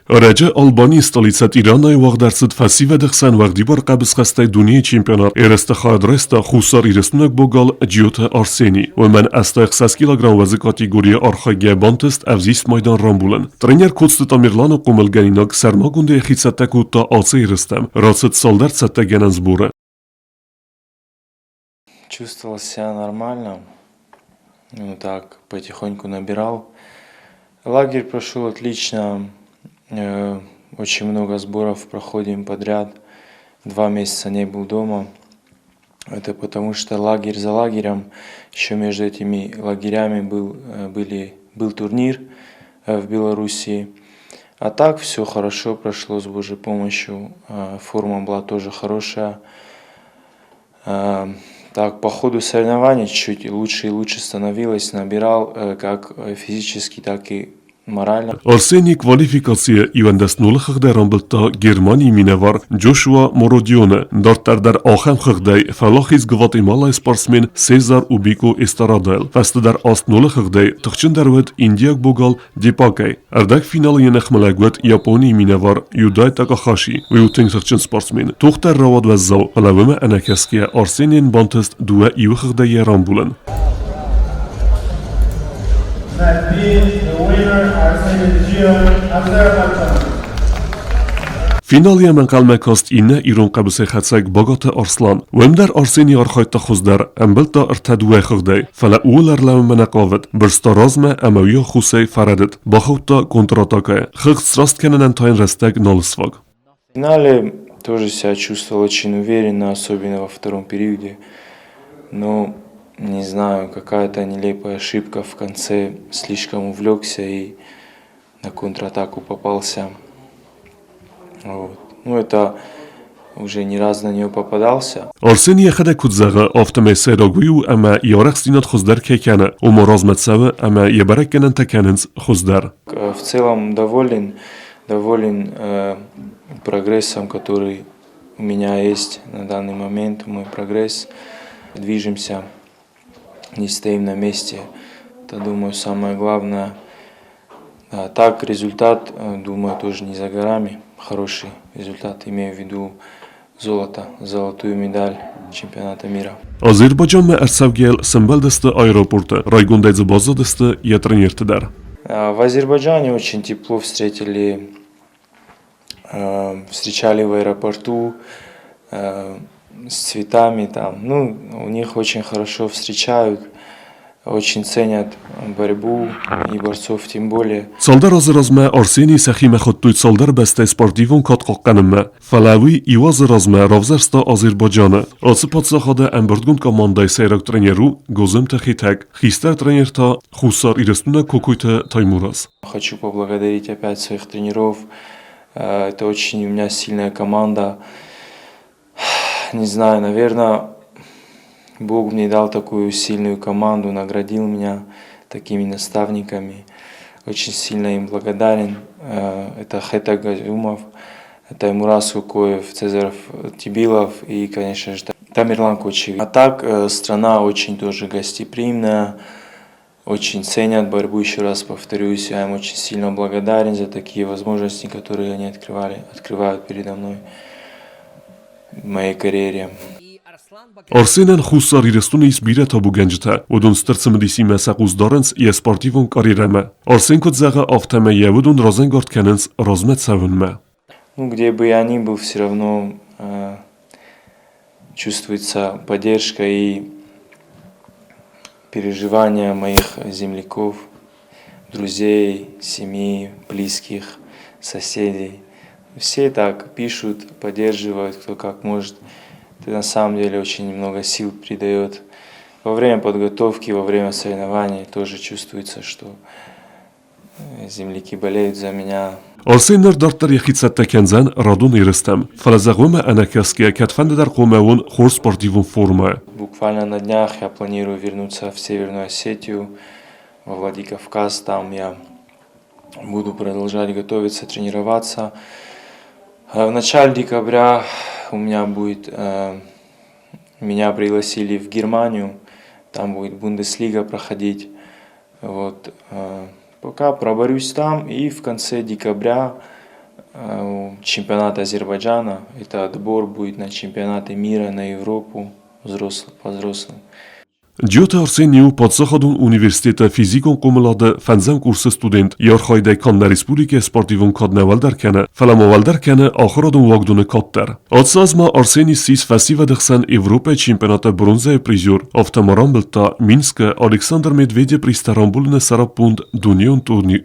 Recep Albani stolica Tirana wagdarsıt fasive dixsan wagdi bar qabız xastay duniya çempionat ereste xadresta xusar iresnak bogal Giota Arseni ve men asta 6 kilogram vazı kategoriya arxa gebantist avzist maydan rambulan. Trener Kotsut Tamirlan qo'milganinak sarmagunde xitsataku ta AC irestam. Rasit soldat satta genanzbura. Чувствовал себя нормально, ну так, потихоньку набирал. Лагерь прошел отлично, очень много сборов проходим подряд. 2 месяца не был дома. Это потому что лагерь за лагерем, еще между этими лагерями был турнир в Белоруссии. А так все хорошо прошло с Божьей помощью, форма была тоже хорошая. Так, по ходу соревнований чуть лучше и лучше становилось, набирал как физически, так и морально. Arseni kvalifikatsiya ivendes nul xigdaran bilta Germani minevar Joshua Morodione dar axam xigday falaxiz Guatemala sportsmen Cesar Ubico Estaradel fast dar ast nul xigday tixchin darwet Indiak bogal Dipakay ardak final yenaxmalagwet Yaponi minevar Yudai Takahashi ve uting tixchin sportsmen toxtar rawad ve zaw alavama anakaskiya Arsenien bantest dua iw xigday yaran bulan. That means the winner Arseniy Gio, Azerbaijan. Finaliya من qalmakast inne iron qabse khatsak bogota Arslan. Wemdar Arseni arxayta xuzdar ambilta irtadwa xigday. Fala ular lam manaqavat. Birstarazma amawiya khusay faradet. Baxutta kontrataka. Xigt strast kenanan tayn rastak nolsvag. В финале тоже себя чувствовал очень уверенно, особенно во втором периоде. Но не знаю, какая-то нелепая ошибка в конце, слишком увлекся и на контратаку попался. Вот. Ну это уже не раз на нее попадался. Arseni khada kudzaga aftame sedaguyu ama yaraq sinat xuzdar kekana. Uma razmatsawa ama yabarak kenan takanins xuzdar. В целом доволен прогрессом, который у меня есть на данный момент, мой прогресс. Движемся, не стоим на месте. Это, думаю, самое главное. Так, результат, думаю, тоже не за горами. Хороший результат, имею в виду золотую медаль чемпионата мира. Azerbaycan ma arsavgel Sambaldasta аэропорта Райгундайдзе базадasta я тренертидар. В Азербайджане очень тепло встречали в аэропорту с цветами там. Ну, у них очень хорошо встречают, очень ценят борьбу и борцов тем более. Saldar azrazma Arseni saxima xudtuyt saldar basta sportivon katqaqqanimma. Falawi iwaz razma ravzarsta Azerbaycana. Atsı patsaxada amberdgun komanday sayrak treneru Gozem Taxitak. Xistar trenerta Xusar irestuna Kokuyta Taymuraz. Хочу поблагодарить опять своих тренеров. Это очень у меня сильная команда. Не знаю, наверное, Бог мне дал такую сильную команду, наградил меня такими наставниками. Очень сильно им благодарен. Это Хетак Газюмов, это Мурас Укоев, Цезарь Тибилов и, конечно же, Тамерлан Кочевич. А так, страна очень тоже гостеприимная, очень ценят борьбу, еще раз повторюсь. Я им очень сильно благодарен за такие возможности, которые они открывают передо мной в моей карьере. Arsenan Xusar irestuna isbira tabu ganjta. Udun startsamdisi masaquz darens ya sportivon karirama. Arsen kudzaga aftama ya udun razengard kanens razmet savunma. Ну, где бы я ни был, все равно чувствуется поддержка и переживания моих земляков, друзей, семьи, близких, соседей. Все так пишут, поддерживают, кто как может. Это на самом деле очень много сил придает. Во время подготовки, во время соревнований тоже чувствуется, что земляки болеют за меня. Arsenlar dartar yaxitsatda kanzan Radon irestam. Falazagoma anakaskiya katfandaдар qo'mavun xor sportivon forma. Буквально на днях я планирую вернуться в Северную Осетию, во Владикавказ. Там я буду продолжать готовиться, тренироваться. В начале декабря меня пригласили в Германию, там будет Бундеслига проходить. Вот, пока проборюсь там, и в конце декабря чемпионат Азербайджана. Это отбор будет на чемпионаты мира, на Европу по взрослым. Ջյոթը Արսենիու պատսախադուն ունիվերսիտետը ֆիզիկոն կոմլադը ֆանզան կուրսը ստուդենտ Յորխայդայ կաննա ռեսպուլիկե սպորտիվուն կադնավալ դարքանը ֆալամավալ դարքանը ախորադուն վագդունը կատտար Ացազմա Արսենի սիս ֆասիվա դխսան Եվրոպա չեմպիոնատը բրոնզայ պրիզյուր ավտոմարան բլտա Մինսկը Ալեքսանդր Մեդվեդև պրիստարանբուլնը սարապունդ դունիոն տուրնի